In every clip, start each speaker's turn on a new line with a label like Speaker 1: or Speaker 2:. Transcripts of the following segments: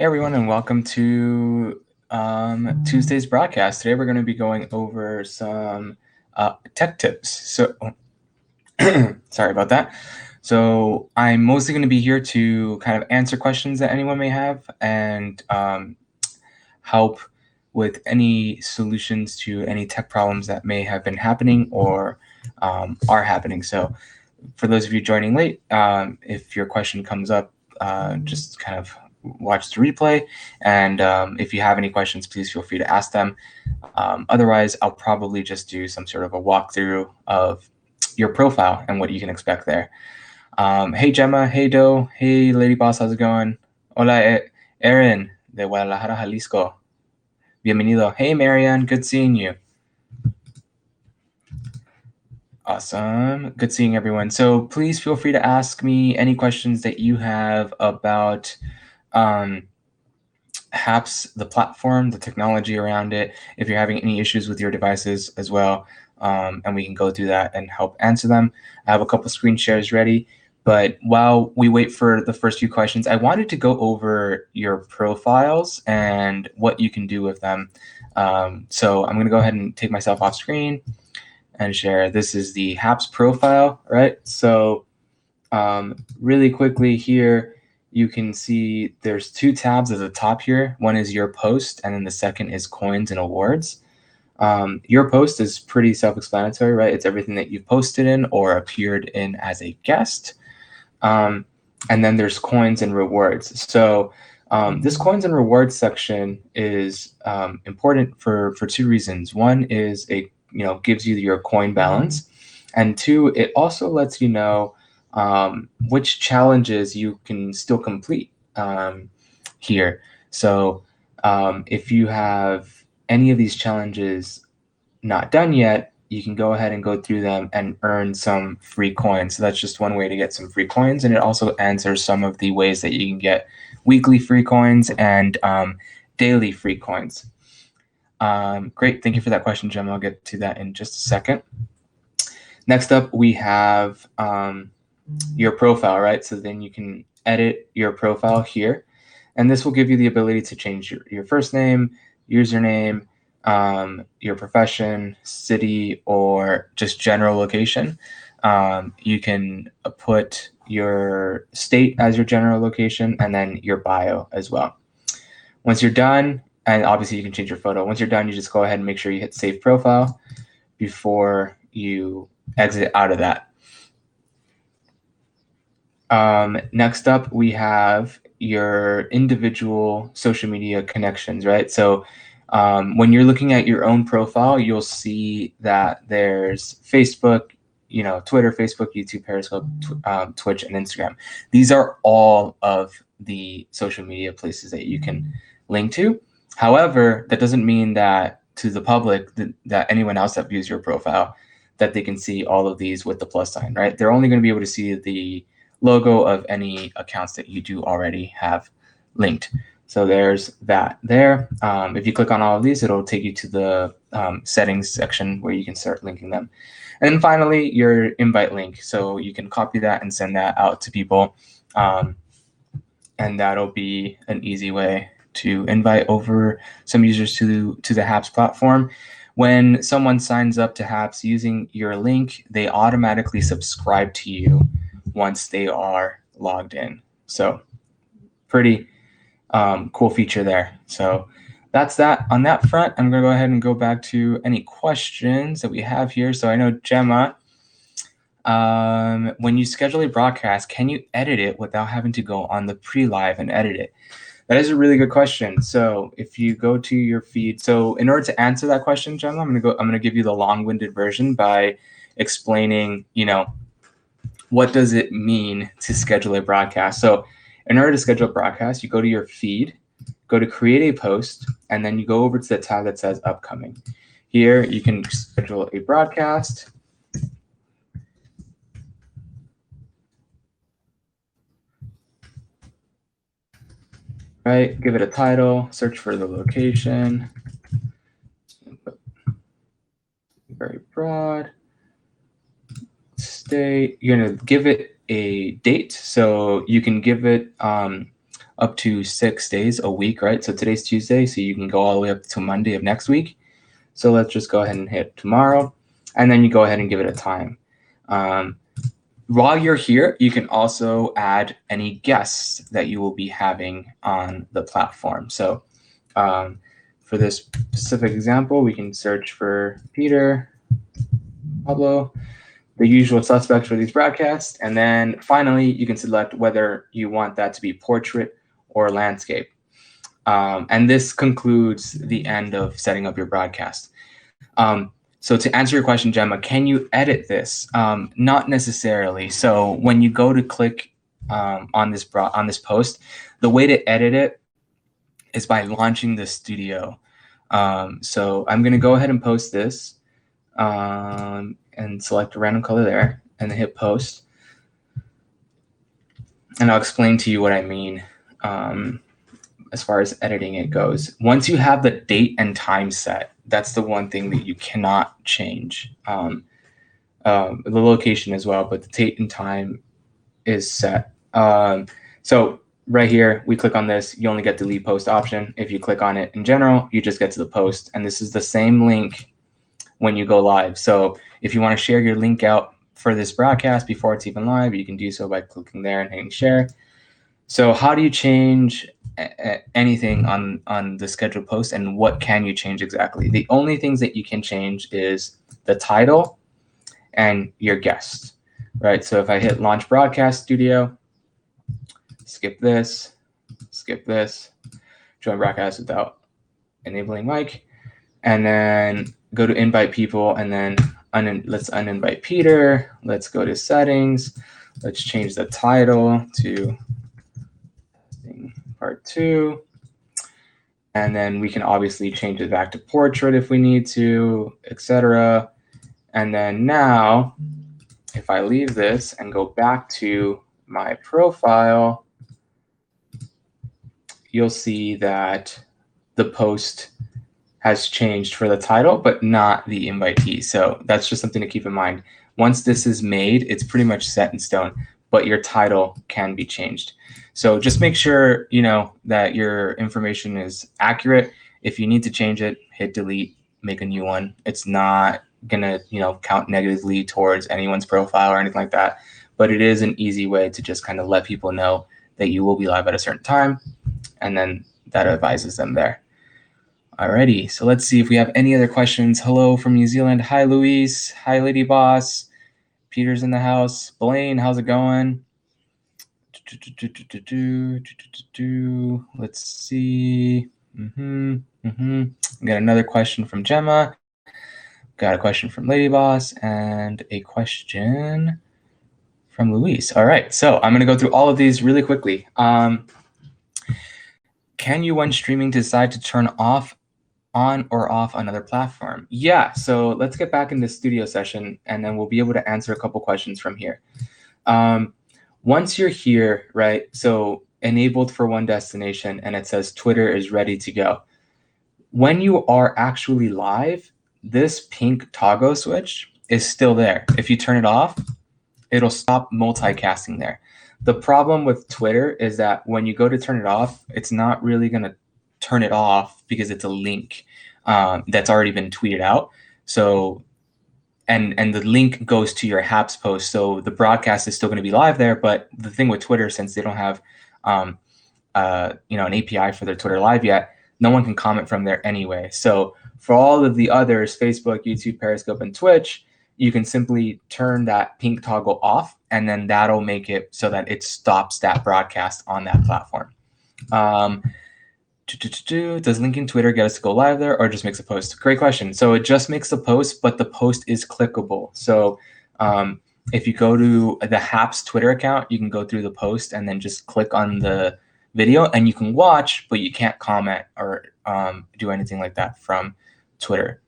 Speaker 1: Hey everyone, and welcome to Tuesday's broadcast. Today we're going to be going over some tech tips. So, sorry about that. So, I'm mostly going to be here to kind of answer questions that anyone may have and help with any solutions to any tech problems that may have been happening or are happening. So, for those of you joining late, if your question comes up, just kind of watch the replay. And if you have any questions, please feel free to ask them. Otherwise, I'll probably just do some sort of a walkthrough of your profile and what you can expect there. Hey, Gemma. Hey, Doe. Hey, Lady Boss. How's it going? Hola, Erin de Guadalajara, Jalisco. Bienvenido. Hey, Marianne. Good seeing you. Awesome. Good seeing everyone. So please feel free to ask me any questions that you have about Happs, the platform, the technology around it, if you're having any issues with your devices as well, and we can go through that and help answer them. I have a couple screen shares ready, but while we wait for the first few questions, I wanted to go over your profiles and what you can do with them. So I'm going to go ahead and take myself off screen and share. This is the Happs profile, right? So really quickly here, you can see there's two tabs at the top here. One is your post, and then the second is coins and awards. Your post is pretty self-explanatory, right? It's everything that you've posted in or appeared in as a guest. And then there's coins and rewards. So this coins and rewards section is important for two reasons. One is it gives you your coin balance, and two, it also lets you know which challenges you can still complete here. So if you have any of these challenges not done yet, you can go ahead and go through them and earn some free coins. So that's just one way to get some free coins. And it also answers some of the ways that you can get weekly free coins and daily free coins. Great. Thank you for that question, Jim. I'll get to that in just a second. Next up, we have your profile, right? So then you can edit your profile here. And this will give you the ability to change your first name, username, your profession, city, or just general location. You can put your state as your general location and then your bio as well. Once you're done, and obviously you can change your photo. Once you're done, you just go ahead and make sure you hit save profile before you exit out of that. Next up, we have your individual social media connections, right? So when you're looking at your own profile, you'll see that there's Facebook, Twitter, Facebook, YouTube, Periscope, Twitch, and Instagram. These are all of the social media places that you can link to. However, that doesn't mean that to the public, that anyone else that views your profile, that they can see all of these with the plus sign, right? They're only going to be able to see the logo of any accounts that you do already have linked. So there's that there. If you click on all of these, it'll take you to the settings section where you can start linking them. And then finally, your invite link. So you can copy that and send that out to people. And that'll be an easy way to invite over some users to the Happs platform. When someone signs up to Happs using your link, they automatically subscribe to you once they are logged in. So pretty cool feature there. So that's that on that front. I'm going to go ahead and go back to any questions that we have here. So I know Gemma, when you schedule a broadcast, can you edit it without having to go on the pre-live and edit it? That is a really good question. So if you go to your feed, so in order to answer that question, Gemma, I'm going to give you the long-winded version by explaining, what does it mean to schedule a broadcast? So in order to schedule a broadcast, you go to your feed, go to create a post, and then you go over to the tab that says upcoming. Here you can schedule a broadcast. Right, give it a title, search for the location. Very broad. State, you're going to give it a date. So you can give it a up to 6 days a week, right? So today's Tuesday, so you can go all the way up to Monday of next week. So let's just go ahead and hit tomorrow, and then you go ahead and give it a time. While you're here, you can also add any guests that you will be having on the platform. So for this specific example, we can search for Peter, Pablo, the usual suspects for these broadcasts. And then finally, you can select whether you want that to be portrait or landscape. And this concludes the end of setting up your broadcast. So to answer your question, Gemma, can you edit this? Not necessarily. So when you go to click on this post, the way to edit it is by launching the studio. So I'm going to go ahead and post this and select a random color there and then hit post. And I'll explain to you what I mean as far as editing it goes. Once you have the date and time set, that's the one thing that you cannot change. The location as well, but the date and time is set. So right here, we click on this, you only get the lead post option. If you click on it in general, you just get to the post. And this is the same link when you go live. So if you want to share your link out for this broadcast before it's even live, you can do so by clicking there and hitting share. So how do you change anything on the scheduled post, and what can you change exactly? The only things that you can change is the title and your guest, right? So if I hit launch broadcast studio, skip this, join broadcast without enabling mic, and then go to invite people, and then let's uninvite Peter. Let's go to settings. Let's change the title to part 2. And then we can obviously change it back to portrait if we need to, etc. And then now, if I leave this and go back to my profile, you'll see that the post has changed for the title, but not the invitee. So that's just something to keep in mind. Once this is made, it's pretty much set in stone, but your title can be changed. So just make sure, that your information is accurate. If you need to change it, hit delete, make a new one. It's not gonna, count negatively towards anyone's profile or anything like that. But it is an easy way to just kind of let people know that you will be live at a certain time, and then that advises them there. Alrighty, so let's see if we have any other questions. Hello from New Zealand. Hi, Luis. Hi, Lady Boss. Peter's in the house. Blaine, how's it going? Let's see. Got another question from Gemma. Got a question from Lady Boss and a question from Luis. All right, so I'm going to go through all of these really quickly. Can you, when streaming, decide to turn on or off another platform? Yeah, so let's get back in the studio session, and then we'll be able to answer a couple questions from here. Once you're here, right, so enabled for one destination, and it says Twitter is ready to go. When you are actually live, this pink toggle switch is still there. If you turn it off, it'll stop multicasting there. The problem with Twitter is that when you go to turn it off, it's not really going to turn it off because it's a link that's already been tweeted out. So and the link goes to your Happs post. So the broadcast is still going to be live there. But the thing with Twitter, since they don't have an API for their Twitter Live yet, no one can comment from there anyway. So for all of the others, Facebook, YouTube, Periscope, and Twitch, you can simply turn that pink toggle off, and then that'll make it so that it stops that broadcast on that platform. Does linking Twitter get us to go live there, or just makes a post? Great question. So it just makes a post, but the post is clickable. So if you go to the Happs Twitter account, you can go through the post and then just click on the video, and you can watch, but you can't comment or do anything like that from Twitter.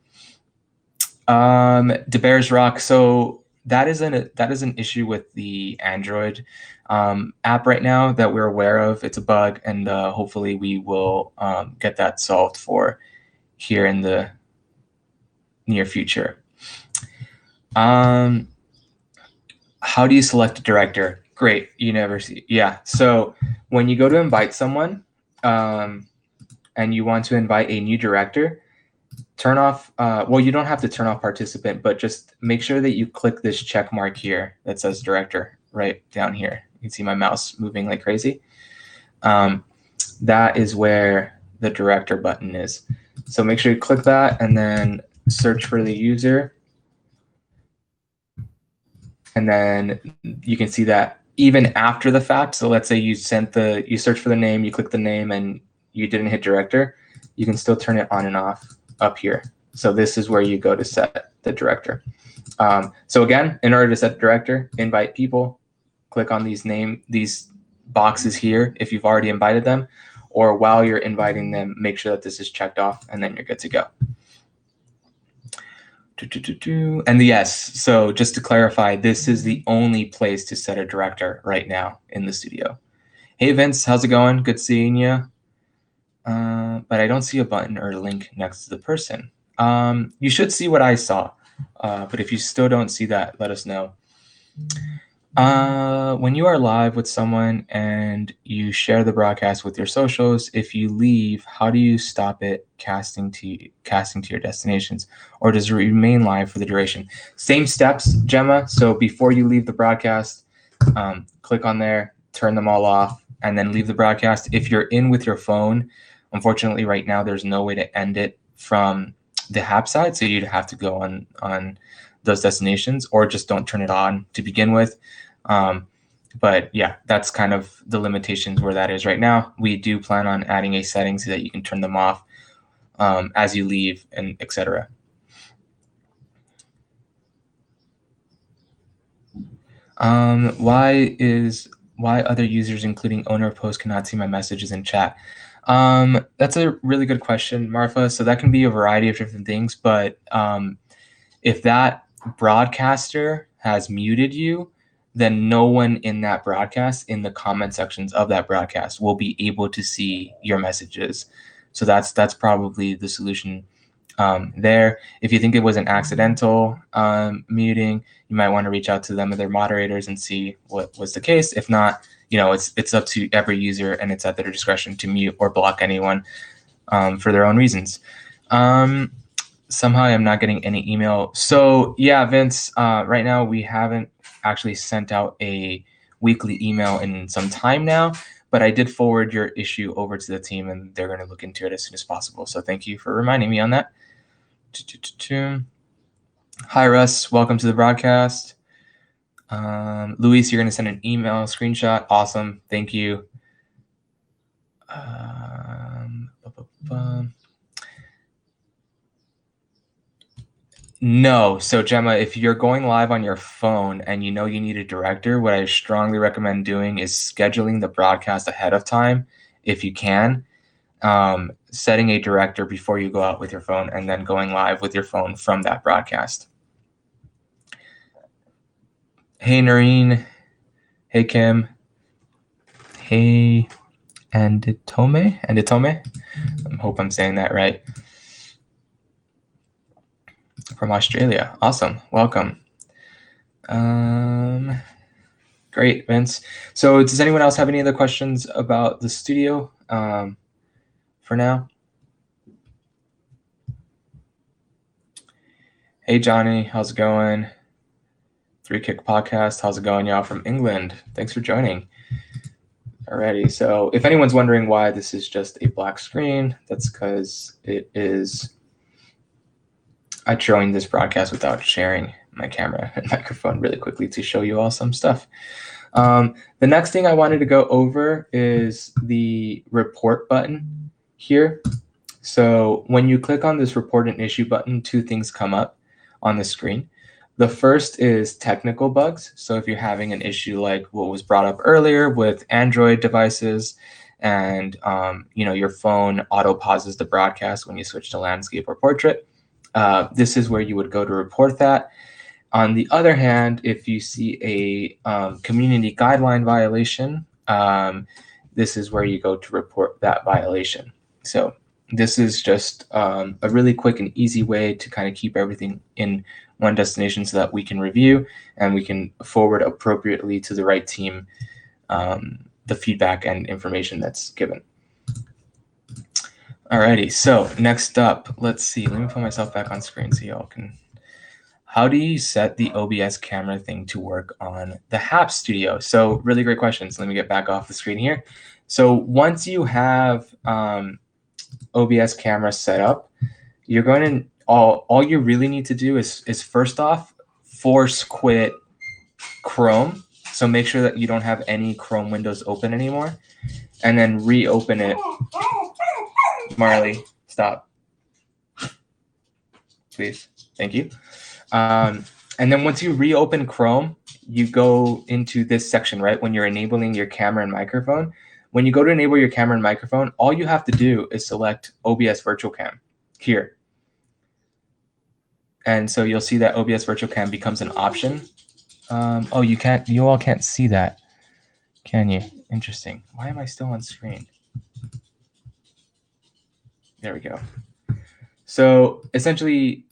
Speaker 1: DeBears Rock. So that is an issue with the Android app right now that we're aware of. It's a bug, and hopefully we will get that solved for here in the near future. How do you select a director? Great. You never see. Yeah. So when you go to invite someone, and you want to invite a new director, turn off, well, you don't have to turn off participant, but just make sure that you click this check mark here that says director right down here. You can see my mouse moving like crazy. That is where the director button is. So make sure you click that and then search for the user. And then you can see that even after the fact, so let's say you search for the name, you click the name and you didn't hit director, you can still turn it on and off up here. So this is where you go to set the director. So again, in order to set the director, invite people, click on these boxes here if you've already invited them, or while you're inviting them, make sure that this is checked off and then you're good to go. And yes, so just to clarify, this is the only place to set a director right now in the studio. Hey Vince, how's it going? Good seeing you. But I don't see a button or a link next to the person. You should see what I saw, but if you still don't see that, let us know. When you are live with someone and you share the broadcast with your socials, if you leave, how do you stop it casting to your destinations, or does it remain live for the duration? Same steps, Gemma. So before you leave the broadcast, click on there, turn them all off, and then leave the broadcast. If you're in with your phone, unfortunately, right now there's no way to end it from the Happs side, so you'd have to go on those destinations, or just don't turn it on to begin with. But yeah, that's kind of the limitations where that is right now. We do plan on adding a setting so that you can turn them off as you leave, and etc. Why other users, including owner of post, cannot see my messages in chat? That's a really good question, Marfa. So that can be a variety of different things, but if that broadcaster has muted you, then no one in that broadcast, in the comment sections of that broadcast, will be able to see your messages. So that's probably the solution there. If you think it was an accidental muting, you might want to reach out to them or their moderators and see what was the case. If not, it's up to every user, and it's at their discretion to mute or block anyone for their own reasons. Somehow I'm not getting any email. So yeah, Vince, right now we haven't actually sent out a weekly email in some time now, but I did forward your issue over to the team and they're going to look into it as soon as possible. So thank you for reminding me on that. Hi, Russ. Welcome to the broadcast. Luis, you're going to send an email screenshot. Awesome. Thank you. No. So Gemma, if you're going live on your phone and you know you need a director, what I strongly recommend doing is scheduling the broadcast ahead of time if you can. Setting a director before you go out with your phone and then going live with your phone from that broadcast. Hey, Noreen. Hey, Kim. Hey, Anditome. I hope I'm saying that right. From Australia. Awesome. Welcome. Great, Vince. So does anyone else have any other questions about the studio for now? Hey, Johnny. How's it going? Three Kick Podcast. How's it going, y'all, from England? Thanks for joining. Alrighty. So if anyone's wondering why this is just a black screen, that's because I joined this broadcast without sharing my camera and microphone really quickly to show you all some stuff. The next thing I wanted to go over is the report button here. So when you click on this report an issue button, two things come up on the screen. The first is technical bugs. So if you're having an issue like what was brought up earlier with Android devices, and your phone auto pauses the broadcast when you switch to landscape or portrait, this is where you would go to report that. On the other hand, if you see a community guideline violation, this is where you go to report that violation. So this is just a really quick and easy way to kind of keep everything in one destination so that we can review and we can forward appropriately to the right team the feedback and information that's given. Alrighty, so next up, let's see. Let me put myself back on screen so y'all can. How do you set the OBS camera thing to work on the Happs Studio? So really great questions. Let me get back off the screen here. So once you have OBS camera set up, you're going to all you really need to do is first off force quit Chrome. So make sure that you don't have any Chrome windows open anymore, and then reopen it. Marley, stop. Please. Thank you. And then once you reopen Chrome, you go into this section, right? When you're enabling your camera and microphone. When you go to enable your camera and microphone, all you have to do is select OBS Virtual Cam here. And so you'll see that OBS Virtual Cam becomes an option. Oh, you all can't see that, can you? Interesting. Why am I still on screen? There we go. So essentially,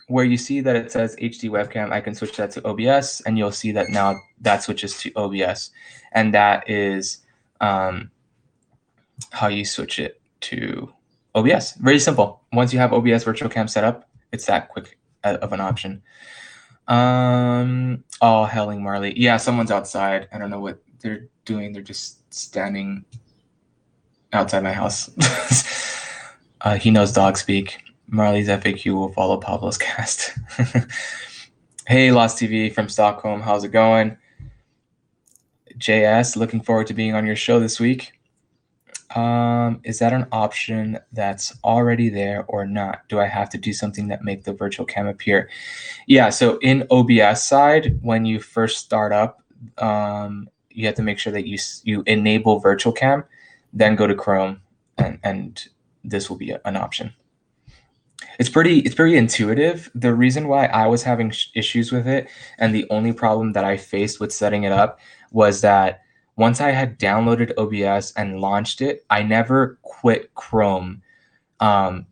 Speaker 1: where you see that it says HD webcam, I can switch that to OBS, and you'll see that now that switches to OBS. And that is how you switch it to OBS. Very simple. Once you have OBS Virtual Cam set up, it's that quick of an option. Oh, helling Marley. Yeah, someone's outside. I don't know what they're doing. They're just standing outside my house. He knows dog speak. Marley's FAQ will follow Pablo's cast. Hey, Lost TV from Stockholm. How's it going? JS, looking forward to being on your show this week. Is that an option that's already there or not? Do I have to do something that make the virtual cam appear? Yeah, so in OBS side, when you first start up, you have to make sure that you enable virtual cam, then go to Chrome, and this will be an option. It's pretty intuitive. The reason why I was having issues with it, and the only problem that I faced with setting it up, was that once I had downloaded OBS and launched it, I never quit Chrome. And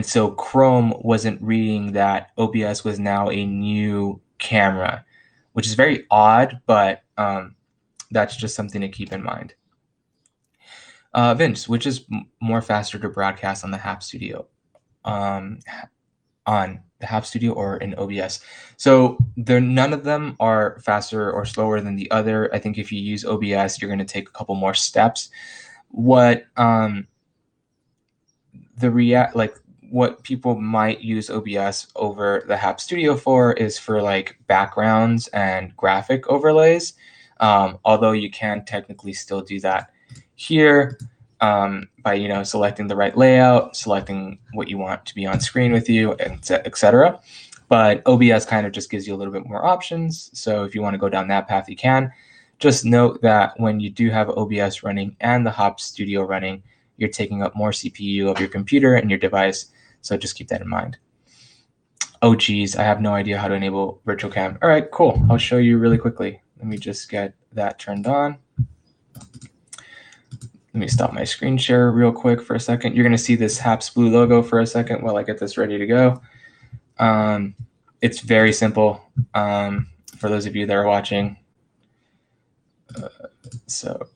Speaker 1: so Chrome wasn't reading that OBS was now a new camera, which is very odd, but that's just something to keep in mind. Vince, which is more faster to broadcast on the Happs Studio? On the Happs Studio or in OBS? So none of them are faster or slower than the other. I think if you use OBS, you're going to take a couple more steps. What what people might use OBS over the Happs Studio for is for like backgrounds and graphic overlays. Although you can technically still do that here by selecting the right layout, selecting what you want to be on screen with you, etc. But OBS kind of just gives you a little bit more options. So if you want to go down that path, you can. Just note that when you do have OBS running and the Happs Studio running, you're taking up more CPU of your computer and your device. So just keep that in mind. Oh, geez, I have no idea how to enable virtual cam. All right, cool. I'll show you really quickly. Let me just get that turned on. Let me stop my screen share real quick for a second. You're going to see this Happs blue logo for a second while I get this ready to go. It's very simple for those of you that are watching. So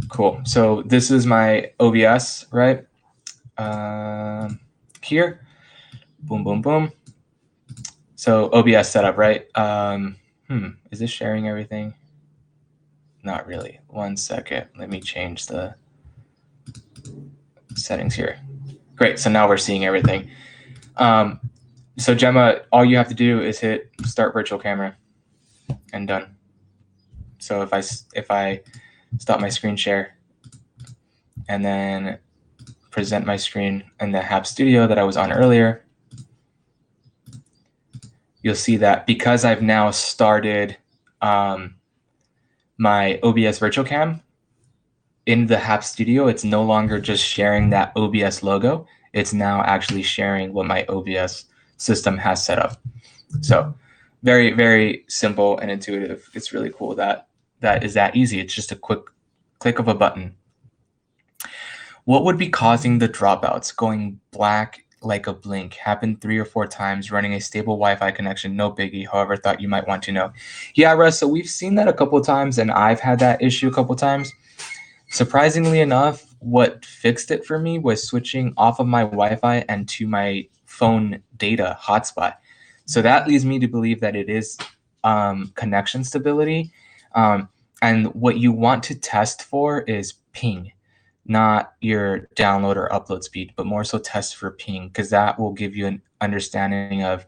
Speaker 1: cool. So this is my OBS, right? Here. Boom, boom, boom. So OBS setup, right? Is this sharing everything? Not really. 1 second. Let me change the settings here. Great. So now we're seeing everything. So Gemma, all you have to do is hit start virtual camera and done. So if I stop my screen share and then present my screen in the Happs Studio that I was on earlier, you'll see that because I've now started my OBS virtual cam in the Happs Studio, it's no longer just sharing that OBS logo. It's now actually sharing what my OBS system has set up. So very, very simple and intuitive. It's really cool that is that easy. It's just a quick click of a button. What would be causing the dropouts, going black like a blink. Happened 3 or 4 times. Running a stable Wi-Fi connection, no biggie. However, thought you might want to know. Yeah, Russ. So we've seen that a couple of times, and I've had that issue a couple of times. Surprisingly enough, what fixed it for me was switching off of my Wi-Fi and to my phone data hotspot. So that leads me to believe that it is connection stability. And what you want to test for is ping, not your download or upload speed, but more so test for ping, because that will give you an understanding of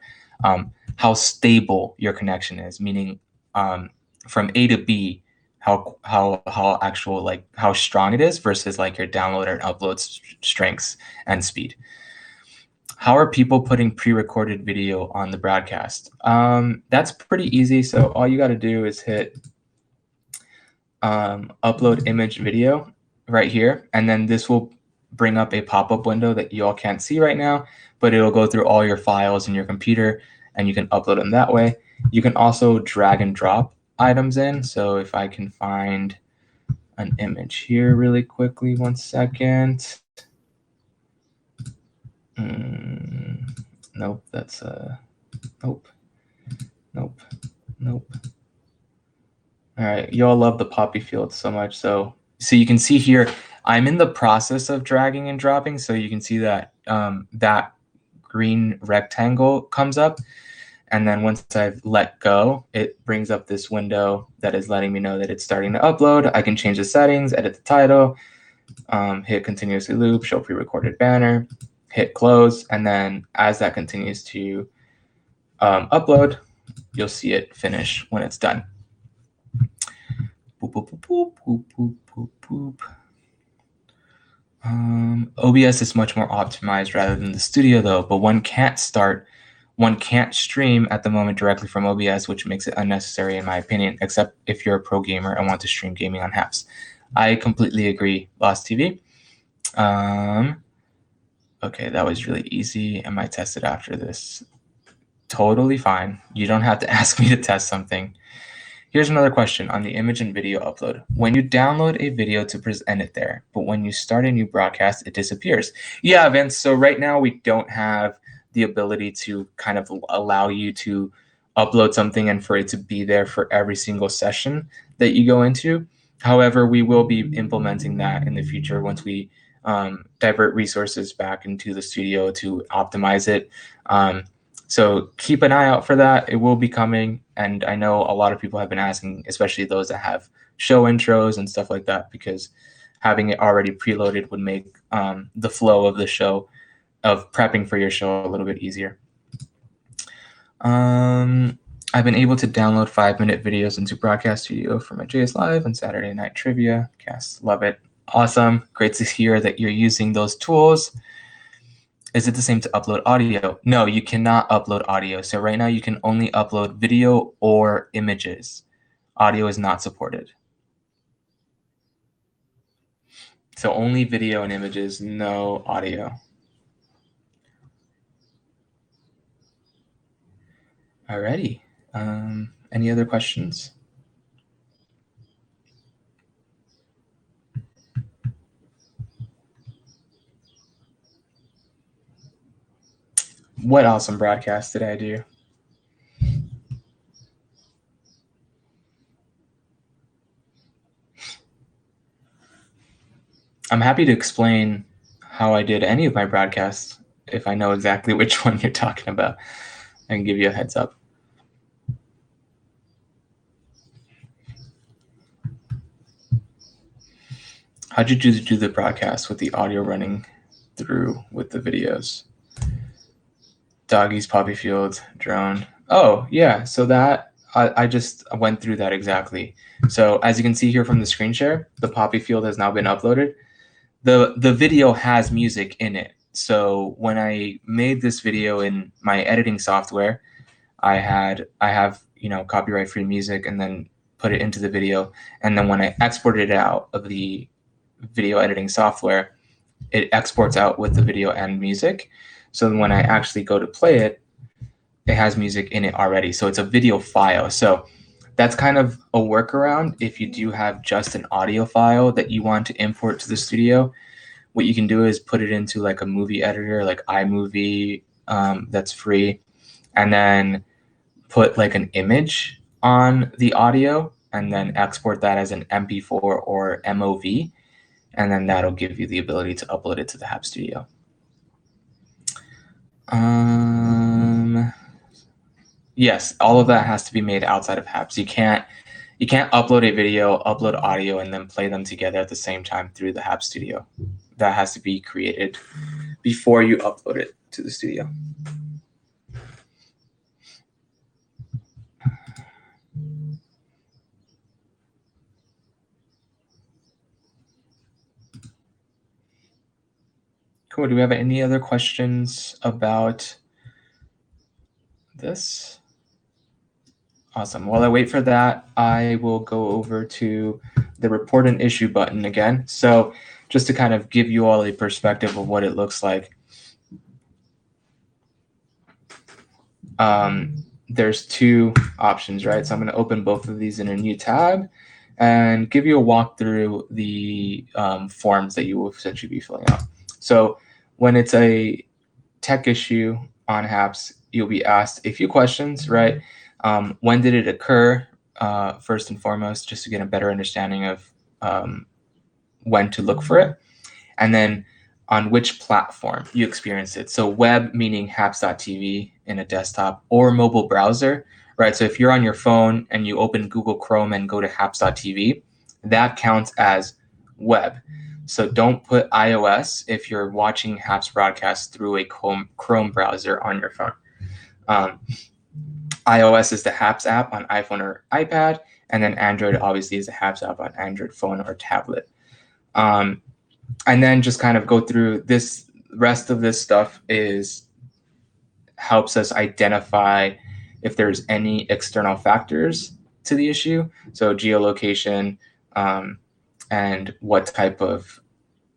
Speaker 1: how stable your connection is, meaning from A to B, how actual, like how strong it is versus like your download and upload strengths and speed. How are people putting pre-recorded video on the broadcast? That's pretty easy. So all you got to do is hit upload image video right here, and then this will bring up a pop-up window that you all can't see right now, but it'll go through all your files in your computer and you can upload them that way. You can also drag and drop items in. So if I can find an image here really quickly, 1 second. Nope, that's nope. All right, you all love the poppy field so much. So you can see here, I'm in the process of dragging and dropping. So you can see that that green rectangle comes up. And then once I've let go, it brings up this window that is letting me know that it's starting to upload. I can change the settings, edit the title, hit continuously loop, show pre-recorded banner, hit close. And then as that continues to upload, you'll see it finish when it's done. Boop, boop, boop, boop, boop, boop, boop, boop. OBS is much more optimized rather than the studio though, but one can't stream at the moment directly from OBS, which makes it unnecessary in my opinion, except if you're a pro gamer and want to stream gaming on Happs. I completely agree, Lost TV. Okay, that was really easy. I might test it after this. Totally fine. You don't have to ask me to test something. Here's another question on the image and video upload. When you download a video to present it there, but when you start a new broadcast, it disappears. Yeah, Vince, so right now we don't have the ability to kind of allow you to upload something and for it to be there for every single session that you go into. However, we will be implementing that in the future once we divert resources back into the studio to optimize it. So keep an eye out for that. It will be coming. And I know a lot of people have been asking, especially those that have show intros and stuff like that, because having it already preloaded would make the flow of the show, of prepping for your show, a little bit easier. I've been able to download 5-minute videos into Broadcast Studio for my JS Live and Saturday Night Trivia. Cast, love it. Awesome. Great to hear that you're using those tools. Is it the same to upload audio? No, you cannot upload audio. So right now you can only upload video or images. Audio is not supported. So only video and images, no audio. Alrighty. Any other questions? What awesome broadcast did I do? I'm happy to explain how I did any of my broadcasts if I know exactly which one you're talking about and give you a heads up. How'd you do the broadcast with the audio running through with the videos? Doggies, poppy field, drone. Oh, yeah. So that I just went through that exactly. So as you can see here from the screen share, the poppy field has now been uploaded. The video has music in it. So when I made this video in my editing software, I have copyright free music and then put it into the video. And then when I exported it out of the video editing software, it exports out with the video and music. So when I actually go to play it, it has music in it already. So it's a video file. So that's kind of a workaround if you do have just an audio file that you want to import to the studio. what you can do is put it into like a movie editor, like iMovie, that's free, and then put like an image on the audio and then export that as an MP4 or MOV, and then that'll give you the ability to upload it to the Happs Studio. Yes, all of that has to be made outside of Happs. You can't upload a video, upload audio, and then play them together at the same time through the Happs Studio. That has to be created before you upload it to the studio. Cool. Do we have any other questions about this? Awesome. While I wait for that, I will go over to the report an issue button again. So just to kind of give you all a perspective of what it looks like. There's two options, right? So I'm going to open both of these in a new tab and give you a walk through the forms that you will essentially be filling out. So when it's a tech issue on Happs, you'll be asked a few questions, right? When did it occur, first and foremost, just to get a better understanding of when to look for it. And then on which platform you experienced it. So web meaning happs.tv in a desktop or mobile browser, right? So if you're on your phone and you open Google Chrome and go to happs.tv, that counts as web. So don't put iOS if you're watching Happs broadcast through a Chrome browser on your phone. iOS is the Happs app on iPhone or iPad, and then Android obviously is the Happs app on Android phone or tablet. And then just kind of go through this. Rest of this stuff helps us identify if there's any external factors to the issue. So geolocation, and what type of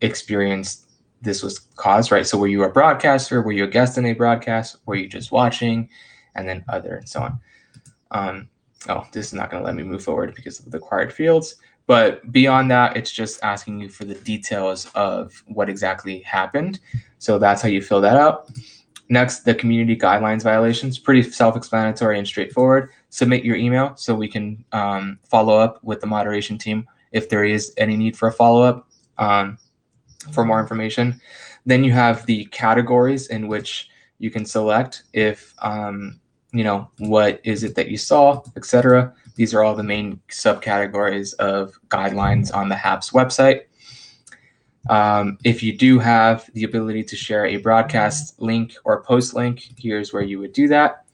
Speaker 1: experience this was caused, right? So were you a broadcaster? Were you a guest in a broadcast? Were you just watching? And then other and so on. Oh, this is not going to let me move forward because of the required fields. But beyond that, it's just asking you for the details of what exactly happened. So that's how you fill that out. Next, the community guidelines violations, pretty self-explanatory and straightforward. Submit your email so we can follow up with the moderation team if there is any need for a follow-up for more information. Then you have the categories in which you can select if, what is it that you saw, etc. These are all the main subcategories of guidelines on the Happs website. If you do have the ability to share a broadcast link or post link, here's where you would do that.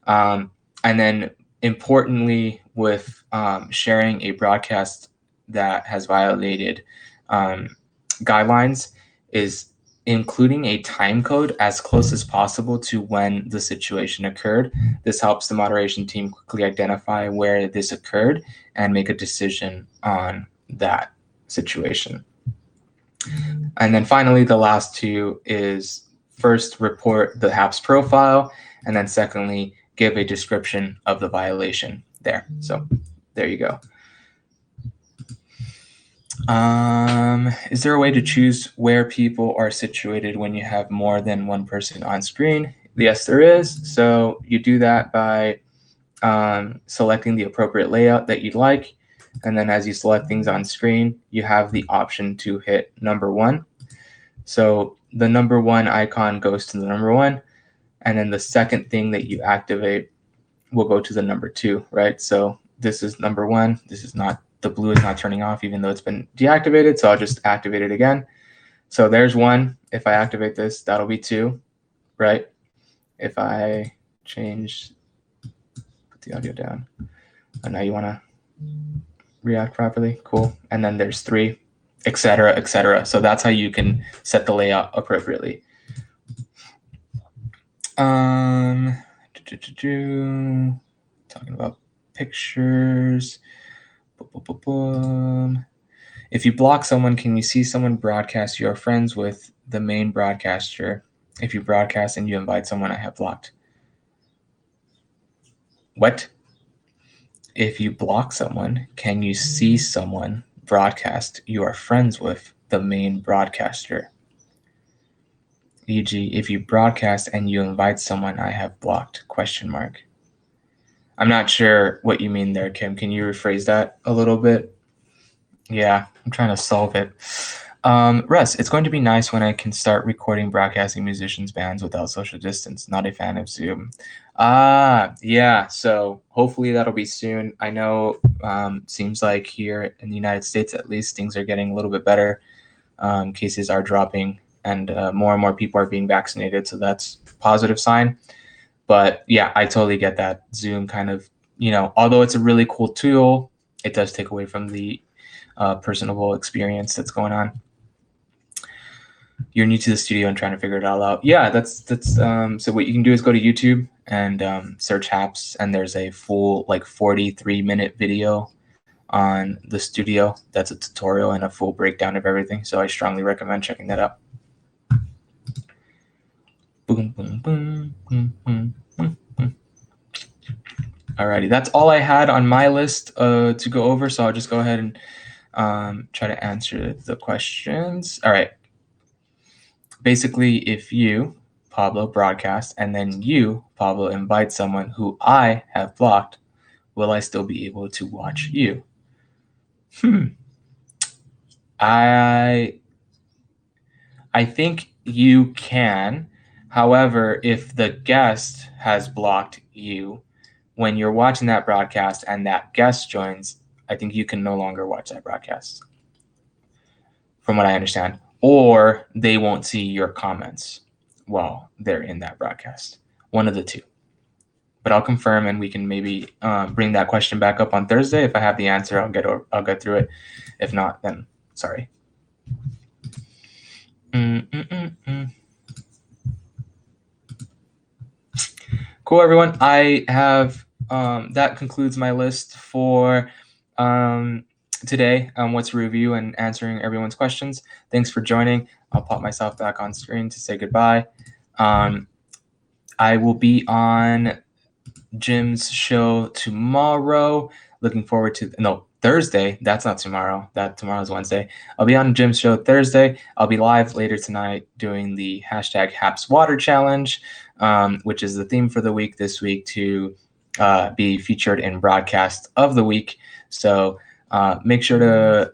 Speaker 1: And then importantly, with sharing a broadcast that has violated guidelines is including a time code as close as possible to when the situation occurred. This helps the moderation team quickly identify where this occurred and make a decision on that situation. And then finally, the last two is first report the Happs profile, and then secondly, give a description of the violation there. So there you go. Is there a way to choose where people are situated when you have more than one person on screen? Yes, there is. So you do that by selecting the appropriate layout that you'd like. And then as you select things on screen, you have the option to hit number 1. So the number 1 icon goes to the number 1. And then the second thing that you activate will go to the number 2, right? So this is number 1. This is not, the blue is not turning off even though it's been deactivated. So I'll just activate it again. So there's 1. If I activate this, that'll be 2, right? If I change, put the audio down. And now you want to react properly. Cool. And then there's 3, etc., etc. So that's how you can set the layout appropriately. Talking about pictures. If you block someone, can you see someone broadcast you are friends with the main broadcaster? If you broadcast and you invite someone I have blocked. What? If you block someone, can you see someone broadcast you are friends with the main broadcaster. E.g., if you broadcast and you invite someone I have blocked, ? I'm not sure what you mean there, Kim. Can you rephrase that a little bit? Yeah, I'm trying to solve it. Russ, it's going to be nice when I can start recording broadcasting musicians' bands without social distance. Not a fan of Zoom. Yeah. So hopefully that'll be soon. I know, seems like here in the United States, at least, things are getting a little bit better. Cases are dropping, and more people are being vaccinated. So that's a positive sign. But yeah, I totally get that. Zoom kind of, although it's a really cool tool, it does take away from the personable experience that's going on. You're new to the studio and trying to figure it all out. Yeah, that's so what you can do is go to YouTube and search Happs, and there's a full 43-minute video on the studio. That's a tutorial and a full breakdown of everything. So I strongly recommend checking that out. Boom, boom, boom, boom, boom, boom, boom. Alrighty, that's all I had on my list to go over. So I'll just go ahead and try to answer the questions. All right. Basically, if you, Pablo, broadcast, and then you, Pablo, invite someone who I have blocked, will I still be able to watch you? I think you can. However, if the guest has blocked you, when you're watching that broadcast and that guest joins, I think you can no longer watch that broadcast, from what I understand. Or they won't see your comments while they're in that broadcast. One of the two. But I'll confirm, and we can maybe bring that question back up on Thursday. If I have the answer, I'll get through it. If not, then sorry. Cool, everyone. I have that concludes my list for today. What's a review and answering everyone's questions. Thanks for joining. I'll pop myself back on screen to say goodbye. I will be on Jim's show tomorrow. Looking forward to Thursday. That's not tomorrow. Tomorrow's Wednesday. I'll be on Jim's show Thursday. I'll be live later tonight doing the #Happs Water Challenge, which is the theme for the week this week to be featured in Broadcast of the Week. So make sure to,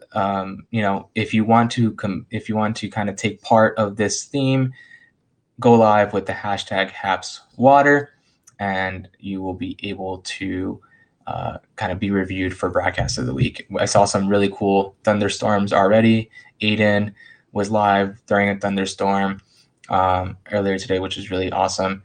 Speaker 1: if you want to kind of take part of this theme, go live with the #HappsWater, and you will be able to kind of be reviewed for Broadcast of the Week. I saw some really cool thunderstorms already. Aiden was live during a thunderstorm earlier today, which is really awesome.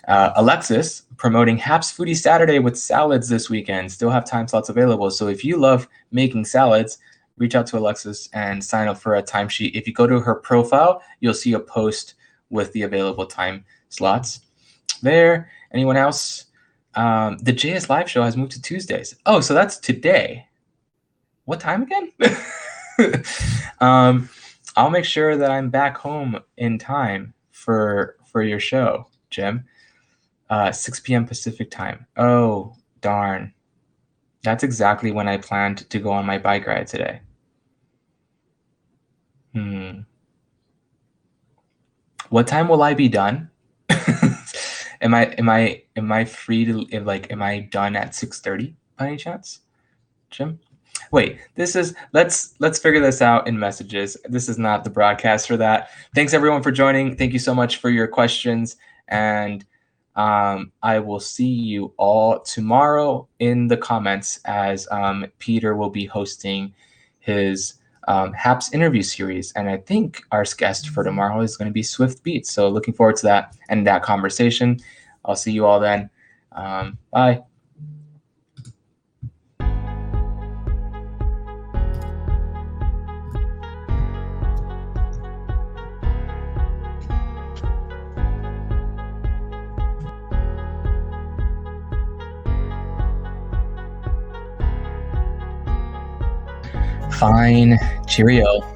Speaker 1: Alexis promoting Happs Foodie Saturday with salads this weekend. Still have time slots available. So if you love making salads, reach out to Alexis and sign up for a timesheet. If you go to her profile, you'll see a post with the available time slots there. Anyone else? The JS Live show has moved to Tuesdays. Oh, so that's today. What time again? I'll make sure that I'm back home in time for your show, Jim. 6 p.m. Pacific time. Oh, darn. That's exactly when I planned to go on my bike ride today. What time will I be done? Am I free to am I done at 6:30 by any chance, Jim? Wait, let's figure this out in messages. This is not the broadcast for that. Thanks everyone for joining. Thank you so much for your questions, and I will see you all tomorrow in the comments as Peter will be hosting his Happs interview series, and I think our guest for tomorrow is going to be Swift Beats. So looking forward to that and that conversation. I'll see you all then. Bye. Fine. Cheerio.